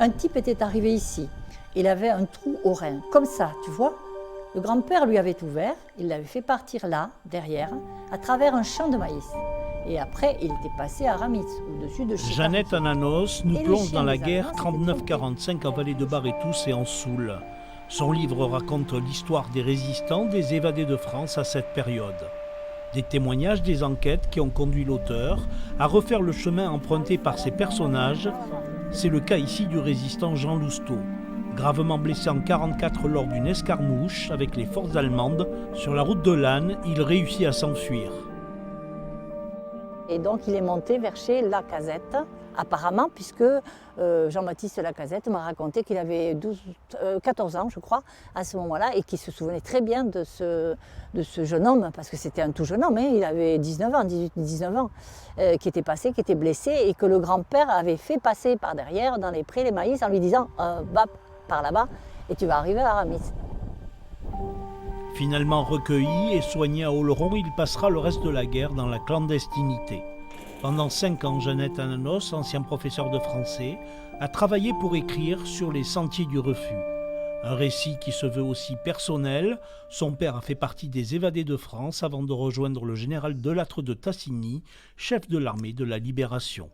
Un type était arrivé ici. Il avait un trou au rein, comme ça, tu vois. Le grand-père lui avait ouvert, il l'avait fait partir là, derrière, à travers un champ de maïs. Et après, il était passé à Ramitz, au-dessus de chez Jeannette Ananos nous Et les plonge chiens dans la des guerre Allemands, c'était 39-45 en vallée de Barétous et en Soule. Son livre raconte l'histoire des résistants, des évadés de France à cette période. Des témoignages, des enquêtes qui ont conduit l'auteur à refaire le chemin emprunté par ces personnages. C'est le cas ici du résistant Jean Lousteau, gravement blessé en 1944 lors d'une escarmouche avec les forces allemandes. Sur la route de Lannes, il réussit à s'enfuir. Et donc il est monté vers chez Lacazette, apparemment, puisque Jean-Baptiste Lacazette m'a raconté qu'il avait 14 ans, je crois, à ce moment-là, et qu'il se souvenait très bien de ce jeune homme, parce que c'était un tout jeune homme, hein, il avait 19 ans, 18-19 ans, qui était passé, qui était blessé, et que le grand-père avait fait passer par derrière, dans les prés, les maïs, en lui disant « va par là-bas, et tu vas arriver à Aramis ». Finalement recueilli et soigné à Oloron, il passera le reste de la guerre dans la clandestinité. Pendant 5 ans, Jeannette Ananos, ancien professeur de français, a travaillé pour écrire sur les sentiers du refus. Un récit qui se veut aussi personnel. Son père a fait partie des évadés de France avant de rejoindre le général Delattre de Tassigny, chef de l'armée de la Libération.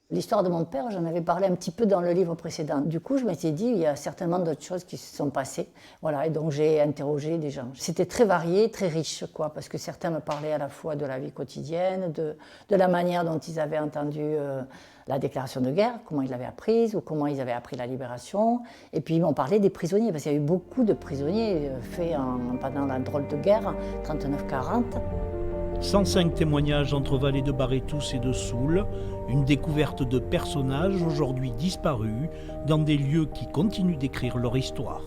L'histoire de mon père, j'en avais parlé un petit peu dans le livre précédent. Du coup, je m'étais dit, il y a certainement d'autres choses qui se sont passées. Voilà, et donc j'ai interrogé des gens. C'était très varié, très riche, quoi, parce que certains me parlaient à la fois de la vie quotidienne, de la manière dont ils avaient entendu la déclaration de guerre, comment ils l'avaient apprise, ou comment ils avaient appris la libération. Et puis ils m'ont parlé des prisonniers, parce qu'il y a eu beaucoup de prisonniers faits pendant la drôle de guerre, 39-40. 105 témoignages entre vallées de Barétous et de Soule, une découverte de personnages aujourd'hui disparus dans des lieux qui continuent d'écrire leur histoire.